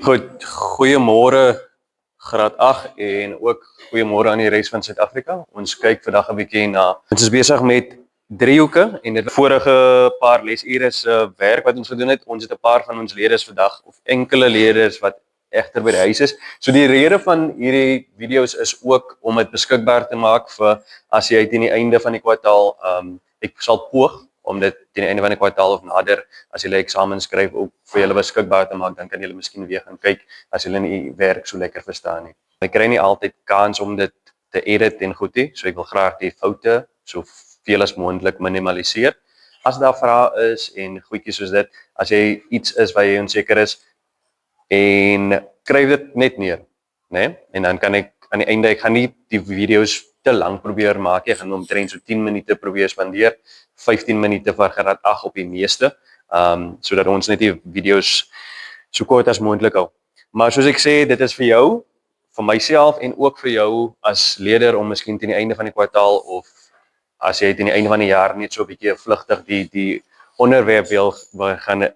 Goed, goeiemôre graad 8 en ook goeiemôre aan die res van Suid-Afrika. Ons kyk vandag 'n bietjie na. Ons is besig met driehoeke en dit vorige paar lesure se werk wat ons gedoen het. Ons het 'n paar van ons leerders vandag of enkele leerders wat egter by die huis is. So die rede van hierdie video's is ook om dit beskikbaar te maak vir as jy teen die einde van die kwartaal ek sal poog om dit teen die einde van die kwartaal of nader as julle eksamen skryf ook vir julle beskikbaar te maak, dan kan julle miskien weer gaan kyk as julle nie werk so lekker verstaan nie. Ek kry nie altyd kans om dit te edit en goed nie, so ek wil graag die foute so veel as moontlik minimaliseer. As daar vrae is en goedjies soos dit, as jy iets is waar jy onseker is en skryf dit net neer, né? En dan kan ek aan die einde, ek gaan nie die video's te lank probeer maak nie, ek gaan omtrent so 10 minute probeer spandeer, 15 minute vir graad 8 op die meeste, sodat ons net die video's so kort as moontlik hou. Maar soos ek sê, dit is vir jou, vir myself en ook vir jou as leerder om miskien teen die einde van die kwartaal of as jy teen die einde van die jaar net so 'n bietjie vlugtig die onderwerp wil gaan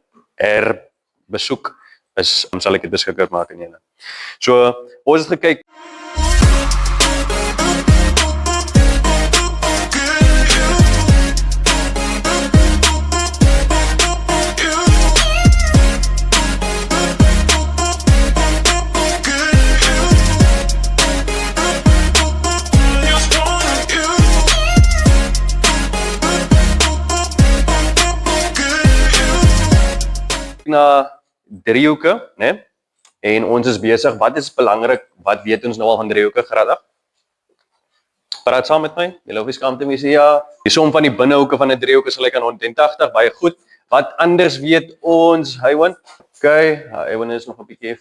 besoek, sal ek dit beskikbaar maak aan julle. So, ons het gekyk na driehoeke, né? En ons is besig, wat is belangrik, wat weet ons nou al van driehoeke graad 8? Praat saam met my, julle hoef nie skaam te wees nie, ja. Die som van die binnehoeke van 'n driehoek is gelyk aan 180, baie goed. Wat anders weet ons, Hywan? Okay, Hywan is nog 'n bietjie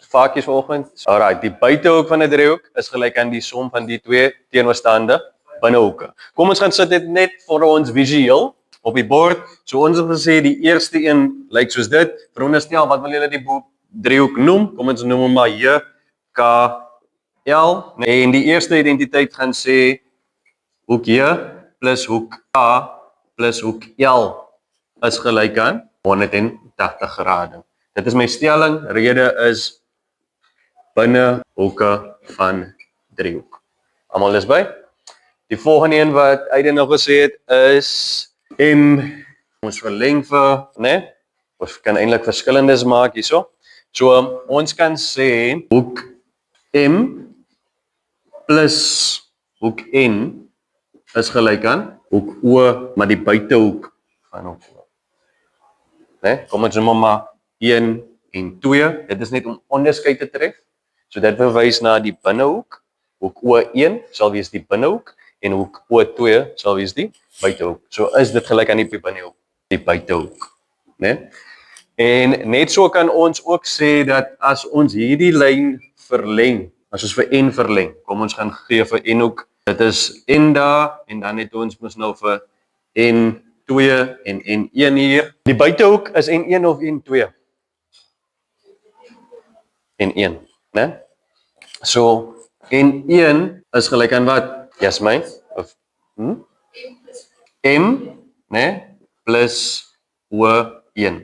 vakies vanoggend. Alright, die buitehoek van 'n driehoek is gelyk aan die som van die twee teenoorstaande binnehoeke. Kom ons gaan sit dit net vir ons visueel op die bord. So ons het gesê die eerste een lyk soos dit. Veronderstel, wat wil julle die driehoek noem? Kom ons noem hom maar JKL. En die eerste identiteit gaan sê hoek J plus hoek K plus hoek L is gelyk aan 180 grade. Dit is my stelling. Rede is binnehoeke van driehoek. Almal is by? Die volgende een wat Aiden nog gesê het is M, ons verleng vir, né? Ons kan eintlik verskillendes maak hierso. So, ons kan sê hoek M plus hoek N is gelyk aan hoek O, maar die buitehoek van hoek O. Né? Kom ons noem maar 1 en 2. Dit is net om onderskeid te tref. So dit verwys na die binnehoek. Hoek O1 sal wees die binnehoek en hoek O2 sal wees die buitehoek. So is dit gelyk aan die binnehoek, die buitehoek, né? En net so kan ons ook sê dat as ons hierdie lyn verleng, as ons vir N verleng, kom ons gaan gee vir N hoek, dit is N daar en dan het ons mos nou vir N2 en N1 hier. Die buitehoek is N1 of N2? N1, né? So N1 is gelyk aan wat? Jasmine? Of M, né, plus O1.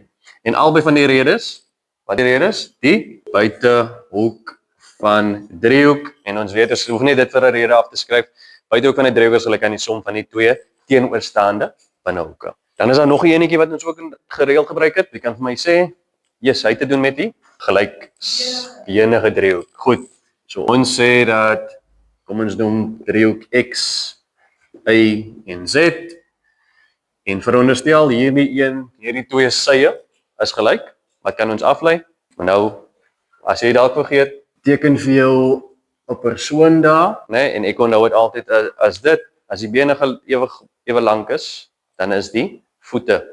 En albei van die redes, wat die redes? Die buitehoek van driehoek, en ons weet, ons hoef nie dit vir 'n rede af te skryf, buitehoek van die driehoek is gelyk aan die som van die twee teenoorstaande binnehoeke. Dan is daar nog 'n enetjie wat ons ook gereeld gebruik het, wie kan vir my sê? Yes, hy het te doen met die gelykbenige driehoek. Goed, so ons sê dat, kom ons noem driehoek X, Y en Z, en veronderstel hierdie twee sye is gelyk. Wat kan ons aflei? Nou, as jy dalk vergeet, teken vir jou 'n persoon daar, né? En ek onthou dit altyd as dit, as die bene ewe lank is, dan is die voete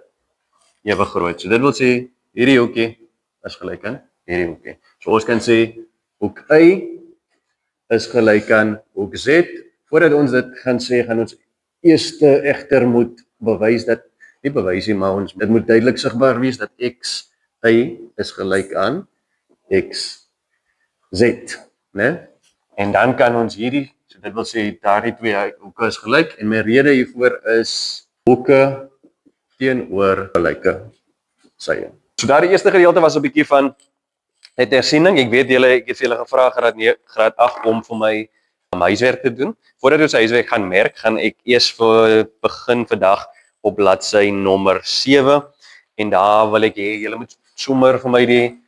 ewe groot. So dit wil sê hierdie hoekie is gelyk aan hierdie hoekie. So ons kan sê hoek Y is gelyk aan hoek Z. Voordat ons dit gaan sê, gaan ons eers egter moet bewys dat, nie bewys nie, maar dit moet duidelik sigbaar wees dat X, Y is gelyk aan X, Z, né? En dan kan ons hierdie, so dit wil sê daardie twee hoeke is gelyk, en my rede hiervoor is hoeke teenoor gelyke sye. So daardie eerste gedeelte was 'n bietjie van net hersiening. Ek weet julle, ek het vir julle gevra graad 8 om vir my huiswerk te doen. Voordat ons huiswerk gaan merk, gaan ek eers begin vandag op bladsy nommer 7 en daar wil ek hê julle moet sommer vir my die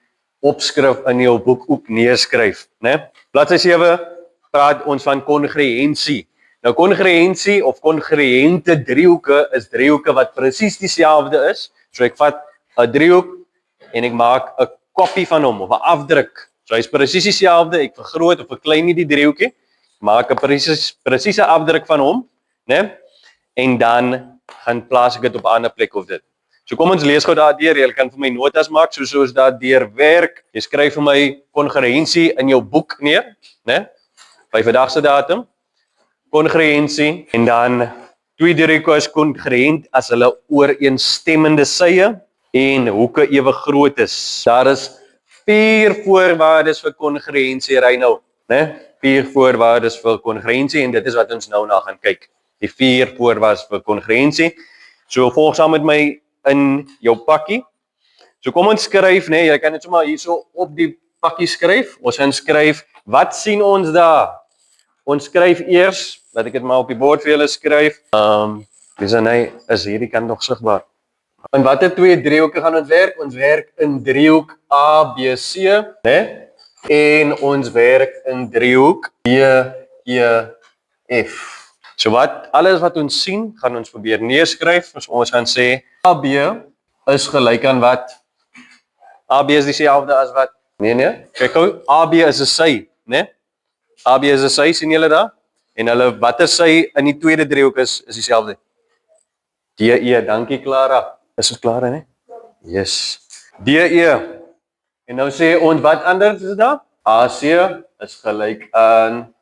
opskrif in jou boek ook neerskryf, né? Bladsy 7 praat ons van kongruensie. Nou kongruensie of kongruente driehoeke is driehoeke wat presies dieselfde is. So ek vat 'n driehoek en ek maak 'n kopie van hom of 'n afdruk. So hy's presies dieselfde, ek vergroot of verklein nie die driehoekie, maak 'n presiese afdruk van hom, né? En dan gaan plaas ek dit op 'n ander plek of dit. So kom ons lees gou daardeur. Jy kan vir my notas maak soos ons daardeur werk. Jy skryf vir my kongruensie in jou boek neer, né? By vandag se datum. Kongruensie en dan twee driehoeke is kongruent as hulle ooreenstemmende sye en hoeke ewe groot is. Daar is 4 voorwaardes vir kongruensie, Reynou, né? 4 voorwaardes vir kongruensie en dit is wat ons nou na gaan kyk. Die 4 voorwaardes vir kongruensie. So volg saam met my in jou pakkie. So kom ons skryf, né? Jy kan dit sommer hierso op die pakkie skryf. Ons gaan skryf, wat sien ons daar? Ons skryf eers, laat ek dit maar op die bord vir julle skryf. Dis is hierdie kant nog sigbaar. In watter twee driehoeke gaan ons werk? Ons werk in driehoek ABC, né? En ons werk in driehoek DEF. So alles wat ons sien, gaan ons probeer neerskryf. So ons gaan sê AB is gelyk aan wat? AB is dieselfde as wat? Nee. Kyk gou, AB is 'n sy, né? AB is 'n sy, sien julle daar? En hulle watter sy in die tweede driehoek is dieselfde. DE, dankie Clara. Is dit klaar, né? Yes. DE. En nou sê ons wat anders is daar? AC is gelyk aan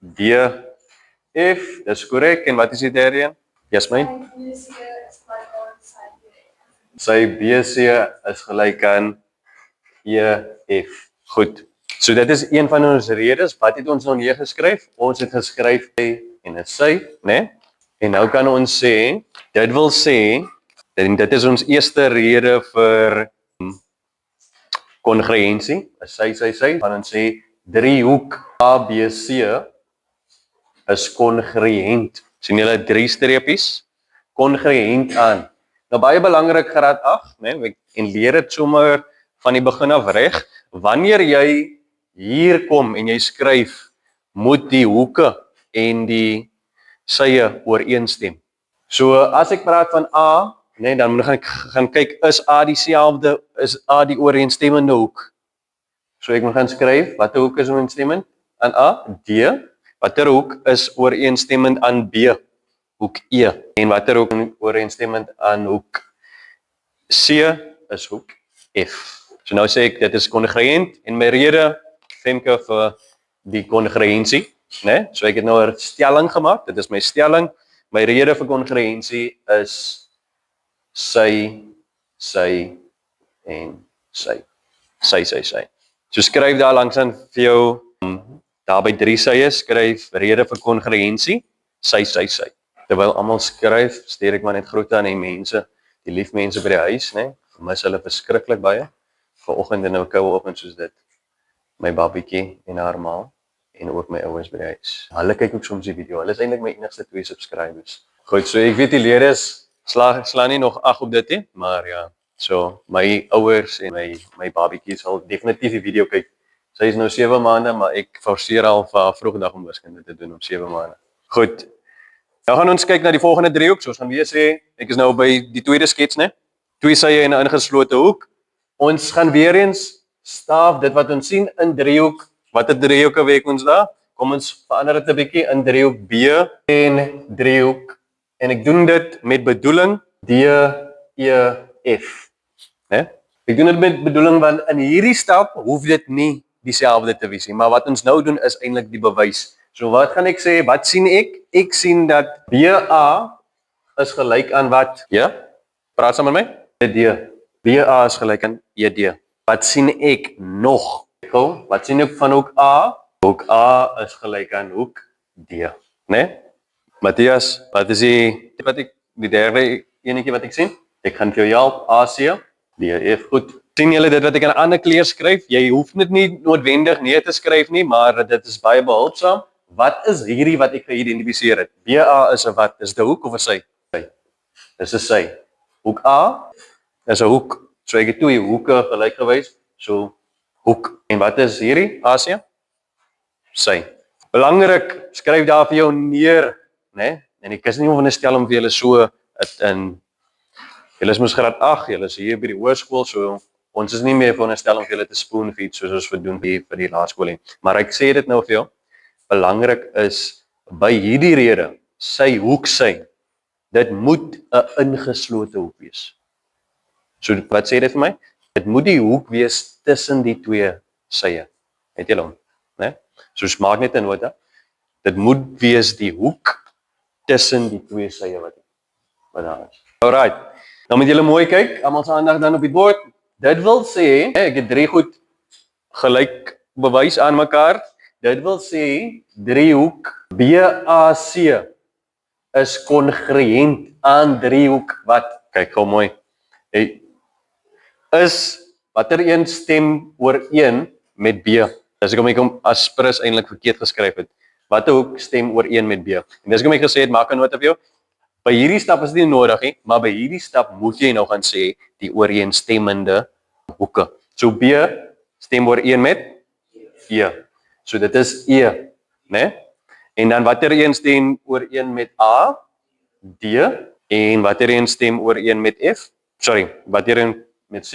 DF. Dis korrek. En wat is die derde een? Jasmine? Sy BC is gelyk aan EF. Goed. So dit is een van ons redes. Wat het ons nou neergeskryf? Ons het geskryf hy en 'n sy, né? En nou kan ons sê, dit wil sê, dit is ons eerste rede vir kongruensie. Sy. Van ons sê driehoek ABC is kongruent. Sien julle 3 streepies? Kongruent aan. Nou baie belangrik graad 8, né? En leer dit sommer van die begin af reg. Wanneer jy hier kom en jy skryf, moet die hoeke en die sye ooreenstem. So as ek praat van A, nee, dan moet ek gaan kyk, is A dieselfde, is A die ooreenstemmende hoek? So ek moet gaan skryf, watter hoek is ooreenstemmend aan A? D. Watter hoek is ooreenstemmend aan B? Hoek E. En watter hoek is ooreenstemmend aan hoek C? Is hoek F. So nou sê ek, dit is kongruent en my rede Femke vir die kongruensie, né? So ek het nou 'n stelling gemaak. Dit is my stelling. My rede vir kongruensie is sy en sy. Sy. So skryf daar langs aan vir jou daar by 3 sye skryf rede vir kongruensie, sy. Terwyl almal skryf, stuur ek maar net groete aan die mense, die lief mense by die huis, né? Vermis hulle verskriklik baie. Vanoggend in 'n koue oggend soos dit. My babietjie en haar ma en ook my ouers by die huis. Hulle kyk ook soms die video. Hulle is eintlik my enigste 2 subscribers. Goed, so ek weet die leerders slaan nie nog ag op dit nie, maar ja. So my ouers en my babietjie sal definitief die video kyk. Sy is nou 7 maande, maar ek forceer al vir haar vroegdag om wiskunde te doen op 7 maande. Goed. Nou gaan ons kyk na die volgende driehoek. So ons gaan weer sê, ek is nou by die tweede skets, né? 2 sye en 'n ingeslote hoek. Ons gaan weer eens staaf dit wat ons sien in driehoek. Watter driehoeke werk ons daar? Kom ons verander dit 'n bietjie in driehoek B en driehoek. En ek doen dit met bedoeling DEF, né? Ek doen dit met bedoeling want in hierdie stap hoef dit nie dieselfde te wees nie, maar wat ons nou doen is eintlik die bewys. So wat gaan ek sê? Wat sien ek? Ek sien dat BA is gelyk aan wat? Ja? Praat saam met my. ED. BA is gelyk aan ED. Wat sien ek nog? Wat sien ek van hoek A? Hoek A is gelyk aan hoek D, né? Matthias, wat is die wat ek die derde enetjie wat ek sien. Ek gaan vir jou help. AC, DF. Goed. Sien julle dit wat ek in 'n ander kleur skryf? Jy hoef dit nie noodwendig nee te skryf nie, maar dit is baie behulpsaam. Wat is hierdie wat ek geïdentifiseer het? BA is 'n wat? Is dit 'n hoek of 'n sy? Dis 'n sy. Hoek A is 'n hoek. So ek het twee hoeke gelyk gewys. So hoek. En wat is hierdie? AC? Sy. Belangrik, skryf daar vir jou neer, né? En ek is nie veronderstel om vir julle so in julle is mos graad 8, julle is hier by die hoërskool, so ons is nie meer veronderstel om vir julle te spoonfeed soos ons doen vir die laerskool nie. Maar ek sê dit nou vir jou. Belangrik is by hierdie rede, sy hoek sy. Dit moet 'n ingeslote hoek wees. So wat sê dit vir my? Dit moet die hoek wees tussen die twee sye. Het julle hom, né? So maak net 'n nota. Dit moet wees die hoek tussen die twee sye wat daar is. Alright. Nou moet julle mooi kyk, almal se aandag dan op die bord. Dit wil sê, ek het drie goed gelyk bewys aan mekaar. Dit wil sê driehoek BAC is kongruent aan driehoek wat? Kyk gou mooi. Hey, is watter een stem ooreen met B? Dis hoekom ek aspirus eintlik verkeerd geskryf het. Watter hoek stem ooreen met B? En dis hoekom ek gesê het maak 'n nota vir jou. By hierdie stap is dit nie nodig nie, maar by hierdie stap moet jy nou gaan sê die ooreenstemmende hoeke. So B stem ooreen met E. So dit is E, né? En dan watter een stem ooreen met A? D. En watter een stem ooreen met F? Sorry, watter een met C?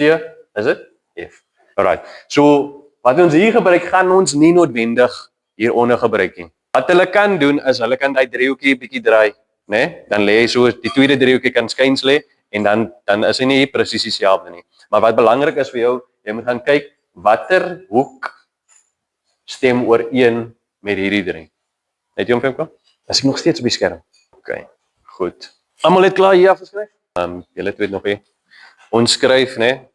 Is dit F. Alright. So wat ons hier gebruik, gaan ons nie noodwendig hieronder gebruik nie. Wat hulle kan doen is hulle kan daai driehoekie bietjie draai, né? Dan lê jy so die tweede driehoekie kan skuins lê en dan is hy nie presies dieselfde nie. Maar wat belangrik is vir jou, jy moet gaan kyk watter hoek stem ooreen met hierdie drie. Het jy hom Femko? Is ek nog steeds op die skerm? OK. Goed. Almal het klaar hier afgeskryf? Julle weet nog nie. Ons skryf, né?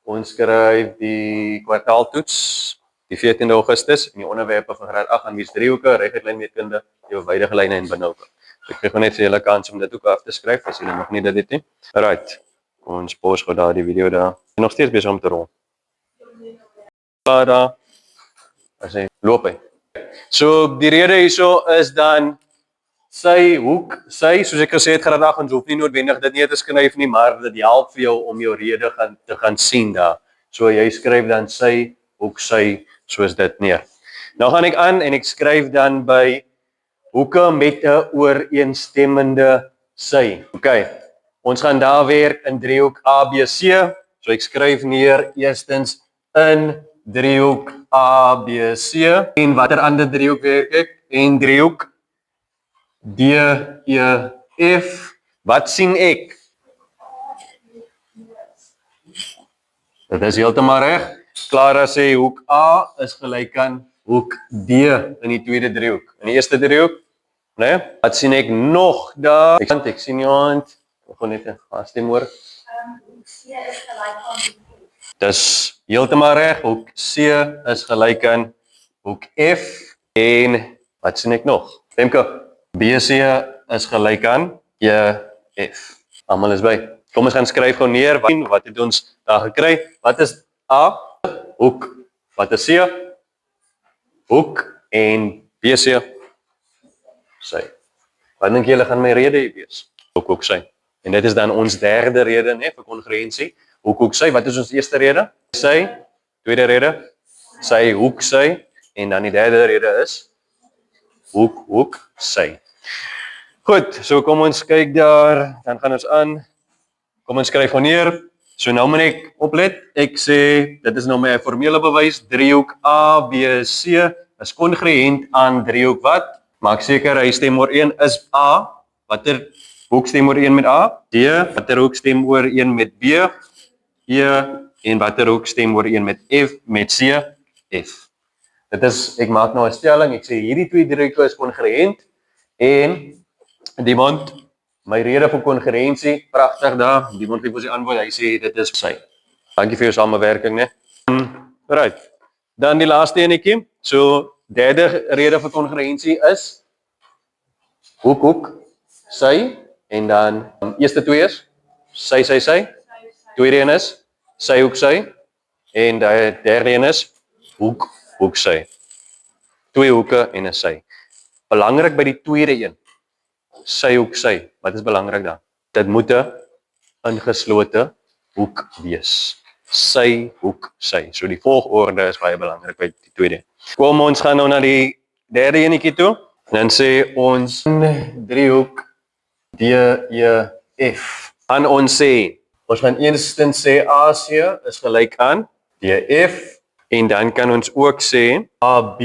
Ons skryf die kwartaaltoets die 14de Augustus en die onderwerpe van graad 8 aan wies driehoeke, reguit lynmeetkunde, eenwydige lyne en binouke. So ek kry net vir julle kans om dit ook af te skryf as julle nog nie dit het nie. Alright. Ons pause gou daar die video daar. En nog steeds besig om te rol. Daar. As hy loop hy. So die rede hierso is dan sy hoek, soos ek gesê het graad 8, ons hoef nie noodwendig dit nie te skryf nie, maar dit help vir jou om jou rede te gaan sien daar. So jy skryf dan sy hoek sy soos dit neer. Nou gaan ek aan en ek skryf dan by hoeke met 'n ooreenstemmende sy. OK. Ons gaan daar werk in driehoek ABC. So ek skryf neer eerstens in driehoek ABC en watter ander driehoek werk ek? En driehoek DEF. Wat sien ek? Dit is heeltemal reg. Clara sê hoek A is gelyk aan hoek D in die tweede driehoek. In die eerste driehoek, né? Wat sien ek nog daar? Ek sien nie hand. Ek gaan net stem hoor. Hoek C is gelyk aan hoek F. Dis heeltemal reg. Hoek C is gelyk aan hoek F en wat sien ek nog? Femke, BC is gelyk aan EF. Almal is by. Kom ons gaan skryf gou neer wat het ons daar gekry? Wat is A? Hoek. Wat is C? Hoek en BC sy. Wat dink julle gaan my rede hier wees? Hoek sy. En dit is dan ons derde rede, né, vir kongruensie. Hoek sy. Wat is ons eerste rede? Sy. Tweede rede? Sy hoek sy en dan die derde rede is hoek sy. Goed, so kom ons kyk daar, dan gaan ons aan. Kom ons skryf gou neer. So nou moet ek oplet. Ek sê dit is nou my formele bewys. Driehoek ABC is kongruent aan driehoek wat? Maak seker hy stem ooreen is A. Watter hoek stem ooreen met A? D. Watter hoek stem ooreen met B? E. En watter hoek stem ooreen met F? Met C? F. Dit is, ek maak nou 'n stelling. Ek sê hierdie twee driehoeke is kongruent en die mond, my rede vir kongruensie, pragtig daar. Die mond gee ons die antwoord. Hy sê dit is sy. Dankie vir jou samewerking, né? Right. Dan die laaste enetjie. So derde rede vir kongruensie is hoek sy En dan, eerste twee is, sy, tweede een is, sy, hoek, sy, en die derde een is, hoek, hoek, sy. Twee hoeke en 'n sy. Belangrik by die tweede een, sy, hoek, sy, wat is belangrik dan? Dit moet 'n ingeslote hoek wees. Sy, hoek, sy. So die volgorde is baie belangrik by die tweede. Kom, ons gaan nou na die derde enetjie toe. En dan sê ons driehoek DEF. En ons gaan eerstens sê AC is gelyk aan DF en dan kan ons ook sê AB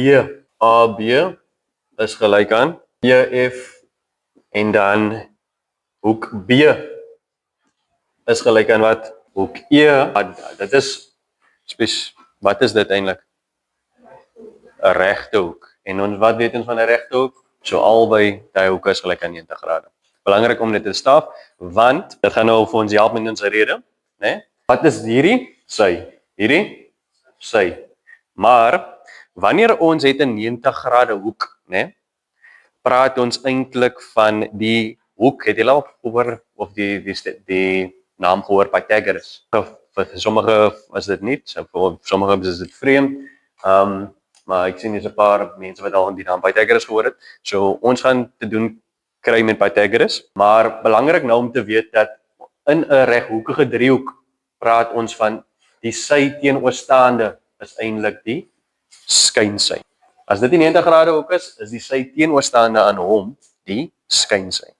is gelyk aan EF en dan hoek B is gelyk aan wat? Hoek E. Dit is wat is dit eintlik? 'n regte hoek. En ons wat weet ons van 'n regte hoek? So albei daai hoeke is gelyk aan 90 grade. Belangrik om dit te staaf, want dit gaan nou vir ons help met ons rede, né? Wat is hierdie? Sy. Hierdie? Sy. Maar wanneer ons het 'n 90 grade hoek, né? Praat ons eintlik van die hoek, het jy al gehoor of die naam gehoor Pythagoras? Vir sommige is dit nie, vir sommige is dit vreemd. Maar ek sien hier's 'n paar mense wat al die naam Pythagoras gehoor het. So ons gaan te doen kry met Pythagoras, maar belangrik nou om te weet dat in 'n reghoekige driehoek praat ons van die sy teenoorstaande is eintlik die skynsy. As dit die 90 grade hoek is die sy teenoorstaande aan hom die skynsy,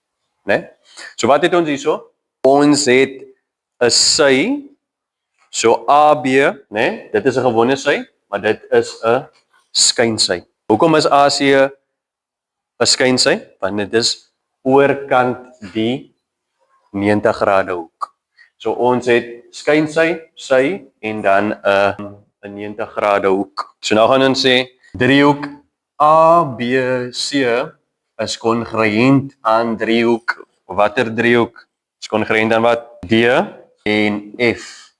né? So wat het ons hierso? Ons het 'n sy, so AB, né? Dit is 'n gewone sy, maar dit is 'n skynsy. Hoekom is AC 'n skynsy? Want dit is oorkant die 90 grade hoek. So ons het skynsy, sy en dan 'n 90 grade hoek. So nou gaan ons sê driehoek ABC is kongruent aan driehoek. Watter driehoek is kongruent aan wat? D en F.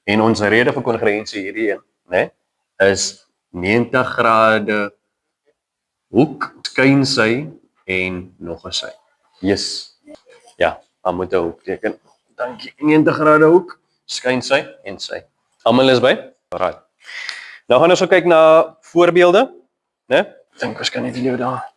En ons rede vir kongruensie hierdie een, né, is 90 grade hoek, skynsy en nog 'n sy. Yes. Ja, dan moet 'n hoek teken. Dankie. 90 grade hoek, skynsy en sy. Almal is by? Alright. Nou gaan ons kyk na voorbeelde, né? Ek dink ons kan nie video daar.